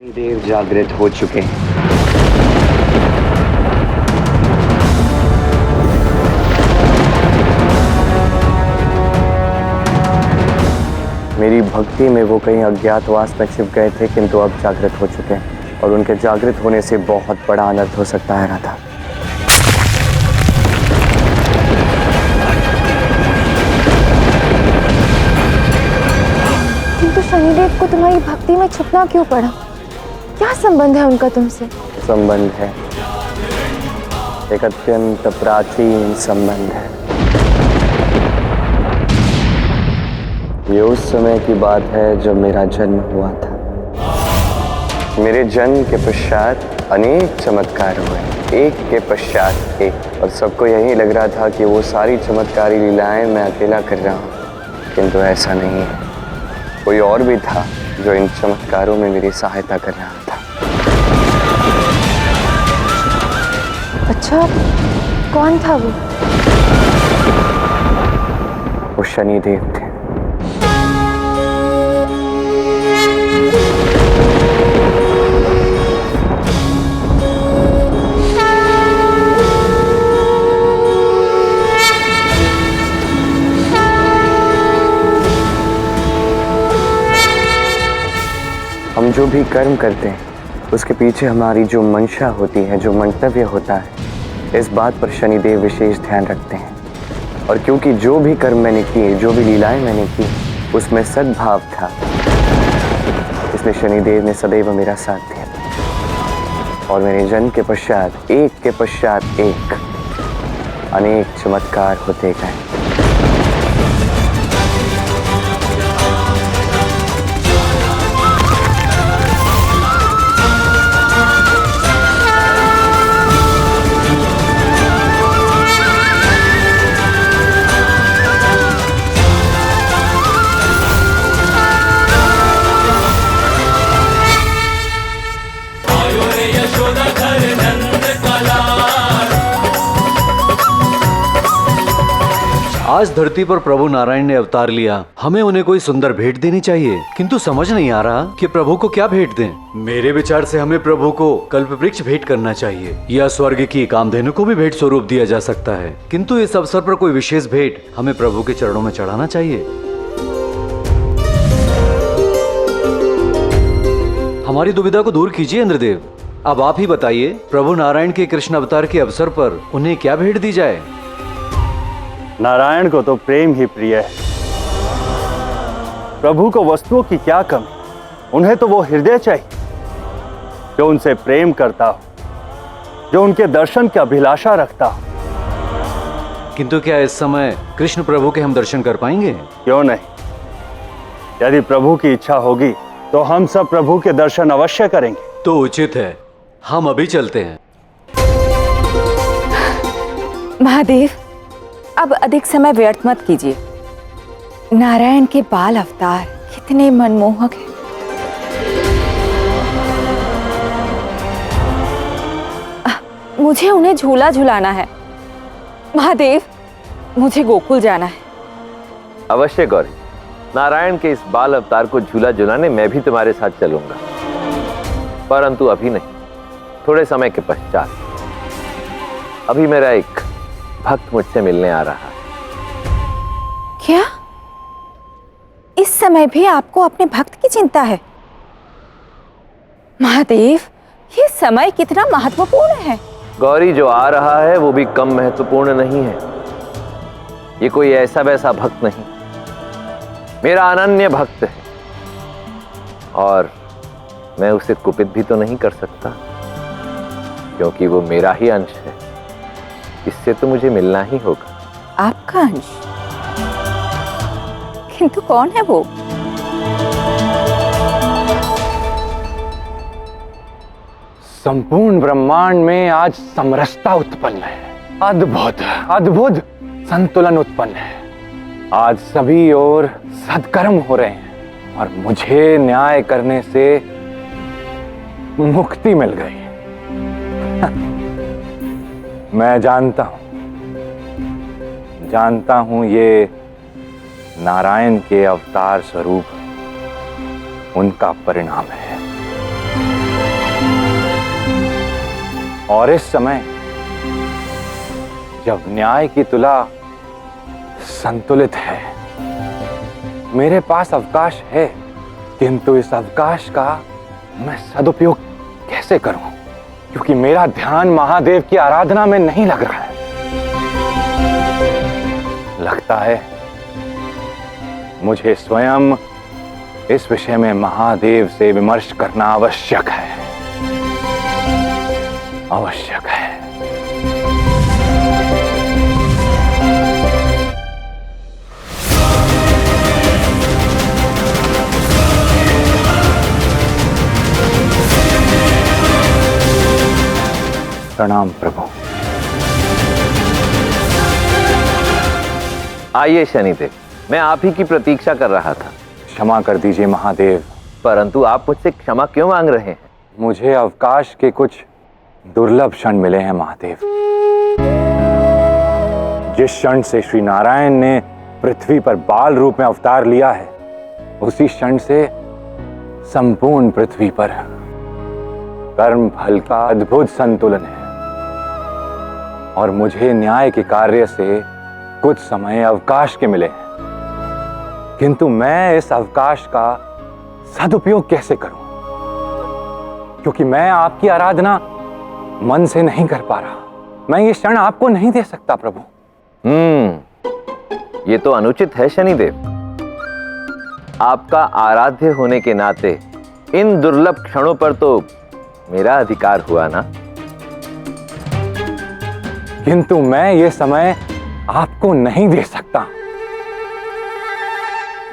देव जागृत हो चुके हैं। मेरी भक्ति में वो कहीं अज्ञातवास में छिप गए थे, किंतु अब जागृत हो चुके हैं और उनके जागृत होने से बहुत बड़ा अनर्थ हो सकता है राधा। किंतु शनिदेव को तुम्हारी भक्ति में छुपना क्यों पड़ा? क्या संबंध है उनका तुमसे? संबंध है, एक अत्यंत प्राचीन संबंध है। ये उस समय की बात है जब मेरा जन्म हुआ था। मेरे जन्म के पश्चात अनेक चमत्कार हुए, एक के पश्चात एक, और सबको यही लग रहा था कि वो सारी चमत्कारी लीलाएं मैं अकेला कर रहा हूँ, किंतु ऐसा नहीं है। कोई और भी था जो इन चमत्कारों में मेरी सहायता कर रहा था। अच्छा, कौन था वो शनिदेव थे। हम जो भी कर्म करते हैं उसके पीछे हमारी जो मंशा होती है, जो मंतव्य होता है, इस बात पर शनिदेव विशेष ध्यान रखते हैं। और क्योंकि जो भी कर्म मैंने किए, जो भी लीलाएं मैंने की, उसमें सद्भाव था, इसलिए शनिदेव ने सदैव मेरा साथ दिया और मेरे जन्म के पश्चात एक के पश्चात एक अनेक चमत्कार होते गए। आज धरती पर प्रभु नारायण ने अवतार लिया, हमें उन्हें कोई सुंदर भेंट देनी चाहिए, किंतु समझ नहीं आ रहा कि प्रभु को क्या भेंट दें। मेरे विचार से हमें प्रभु को कल्प वृक्ष भेंट करना चाहिए, या स्वर्ग की कामधेनु को भी भेंट स्वरूप दिया जा सकता है, किंतु इस अवसर पर कोई विशेष भेंट हमें प्रभु के चरणों में चढ़ाना चाहिए। हमारी दुविधा को दूर कीजिए इंद्रदेव। अब आप ही बताइए, प्रभु नारायण के कृष्ण अवतार के अवसर पर उन्हें क्या भेंट दी जाए? नारायण को तो प्रेम ही प्रिय है। प्रभु को वस्तुओं की क्या कमी, उन्हें तो वो हृदय चाहिए जो उनसे प्रेम करता हो, जो उनके दर्शन की अभिलाषा रखता हो। किंतु क्या इस समय कृष्ण प्रभु के हम दर्शन कर पाएंगे? क्यों नहीं? यदि प्रभु की इच्छा होगी तो हम सब प्रभु के दर्शन अवश्य करेंगे। तो उचित है, हम अभी चलते हैं। महादेव, अब अधिक समय व्यर्थ मत कीजिए। नारायण के बाल अवतार कितने मनमोहक हैं। मुझे उन्हें झूला झुलाना है। महादेव, मुझे गोकुल जाना है। अवश्य गौरी, नारायण के इस बाल अवतार को झूला झुलाने मैं भी तुम्हारे साथ चलूंगा, परंतु अभी नहीं, थोड़े समय के पश्चात। अभी मेरा एक भक्त मुझसे मिलने आ रहा है। क्या? इस समय भी आपको अपने भक्त की चिंता है? महादेव, ये समय कितना महत्वपूर्ण है। गौरी, जो आ रहा है वो भी कम महत्वपूर्ण नहीं है। ये कोई ऐसा वैसा भक्त नहीं, मेरा अनन्य भक्त है, और मैं उसे कुपित भी तो नहीं कर सकता, क्योंकि वो मेरा ही अंश है। इससे तो मुझे मिलना ही होगा। आपका अंश? किंतु कौन है वो? संपूर्ण ब्रह्मांड में आज समरसता उत्पन्न है, अद्भुत अद्भुत संतुलन उत्पन्न है। आज सभी ओर सत्कर्म हो रहे हैं और मुझे न्याय करने से मुक्ति मिल गई। मैं जानता हूं ये नारायण के अवतार स्वरूप उनका परिणाम है। और इस समय जब न्याय की तुला संतुलित है, मेरे पास अवकाश है, किंतु इस अवकाश का मैं सदुपयोग कैसे करूं? क्योंकि मेरा ध्यान महादेव की आराधना में नहीं लग रहा है। लगता है मुझे स्वयं इस विषय में महादेव से विमर्श करना आवश्यक है, आवश्यक है। प्रणाम प्रभु। आइए शनिदेव, मैं आप ही की प्रतीक्षा कर रहा था। क्षमा कर दीजिए महादेव। परंतु आप मुझसे क्षमा क्यों मांग रहे हैं? मुझे अवकाश के कुछ दुर्लभ क्षण मिले हैं महादेव। जिस क्षण से श्री नारायण ने पृथ्वी पर बाल रूप में अवतार लिया है, उसी क्षण से संपूर्ण पृथ्वी पर कर्म फल का अद्भुत संतुलन है और मुझे न्याय के कार्य से कुछ समय अवकाश के मिले हैं। किंतु मैं इस अवकाश का सदुपयोग कैसे करूं? क्योंकि मैं आपकी आराधना मन से नहीं कर पा रहा। मैं ये क्षण आपको नहीं दे सकता प्रभु। ये तो अनुचित है शनिदेव। आपका आराध्य होने के नाते इन दुर्लभ क्षणों पर तो मेरा अधिकार हुआ ना। किंतु मैं ये समय आपको नहीं दे सकता,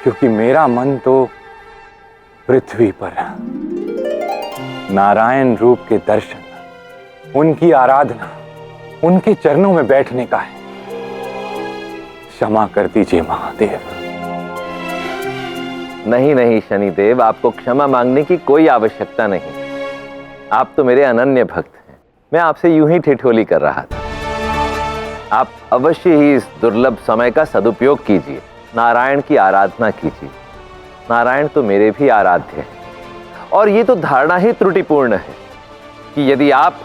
क्योंकि मेरा मन तो पृथ्वी पर नारायण रूप के दर्शन, उनकी आराधना, उनके चरणों में बैठने का है। क्षमा कर दीजिए महादेव। नहीं नहीं शनिदेव, आपको क्षमा मांगने की कोई आवश्यकता नहीं। आप तो मेरे अनन्य भक्त हैं। मैं आपसे यूं ही ठिठोली कर रहा था। आप अवश्य ही इस दुर्लभ समय का सदुपयोग कीजिए, नारायण की आराधना कीजिए। नारायण तो मेरे भी आराध्य हैं। और ये तो धारणा ही त्रुटिपूर्ण है कि यदि आप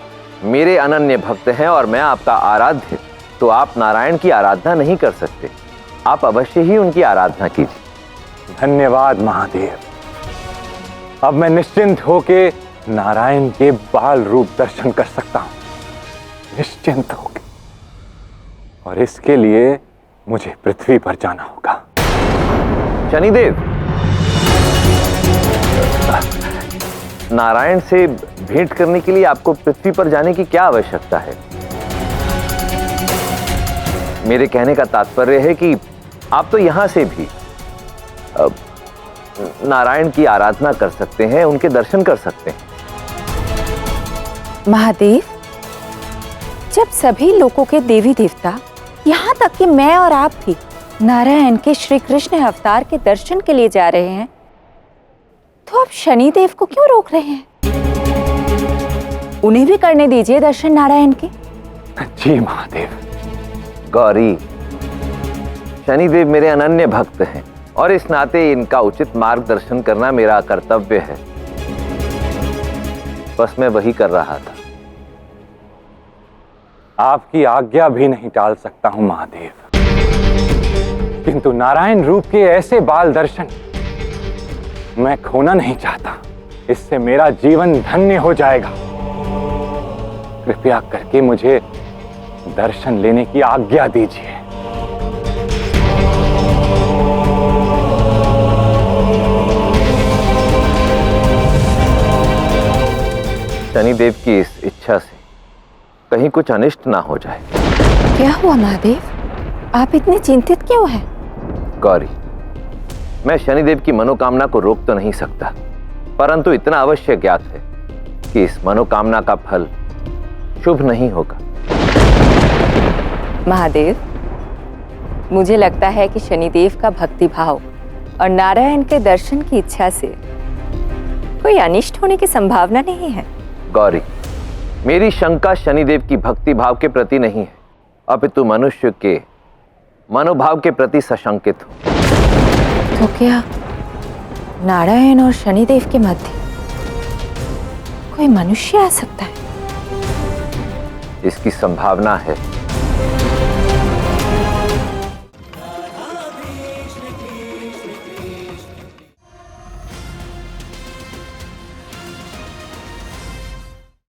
मेरे अनन्य भक्त हैं और मैं आपका आराध्य, तो आप नारायण की आराधना नहीं कर सकते। आप अवश्य ही उनकी आराधना कीजिए। धन्यवाद महादेव। अब मैं निश्चिंत होके नारायण के बाल रूप दर्शन कर सकता हूं, निश्चिंत होके। और इसके लिए मुझे पृथ्वी पर जाना होगा। शनिदेव, नारायण से भेंट करने के लिए आपको पृथ्वी पर जाने की क्या आवश्यकता है? मेरे कहने का तात्पर्य है कि आप तो यहां से भी नारायण की आराधना कर सकते हैं, उनके दर्शन कर सकते हैं। महादेव, जब सभी लोगों के देवी देवता, यहाँ तक कि मैं और आप भी नारायण के श्री कृष्ण अवतार के दर्शन के लिए जा रहे हैं, तो आप शनिदेव को क्यों रोक रहे हैं? उन्हें भी करने दीजिए दर्शन नारायण के। जी महादेव। गौरी, शनिदेव मेरे अनन्य भक्त हैं और इस नाते इनका उचित मार्गदर्शन करना मेरा कर्तव्य है। बस मैं वही कर रहा था। आपकी आज्ञा भी नहीं टाल सकता हूं महादेव, किंतु नारायण रूप के ऐसे बाल दर्शन मैं खोना नहीं चाहता। इससे मेरा जीवन धन्य हो जाएगा। कृपया करके मुझे दर्शन लेने की आज्ञा दीजिए। शनिदेव की इस इच्छा से कहीं कुछ अनिष्ट ना हो जाए। क्या हुआ महादेव? आप इतने चिंतित क्यों हैं? गौरी, मैं शनिदेव की मनोकामना को रोक तो नहीं सकता, परंतु इतना अवश्य ज्ञात है कि इस मनोकामना का फल शुभ नहीं होगा। महादेव, मुझे लगता है कि शनिदेव का भक्ति भाव और नारायण के दर्शन की इच्छा से कोई अनिष्ट होने की संभावना नहीं है। गौरी, मेरी शंका शनिदेव की भक्ति भाव के प्रति नहीं है, अपितु मनुष्य के मनोभाव के प्रति सशंकित हूं। तो क्या नारायण और शनिदेव के मध्य कोई मनुष्य आ सकता है? इसकी संभावना है।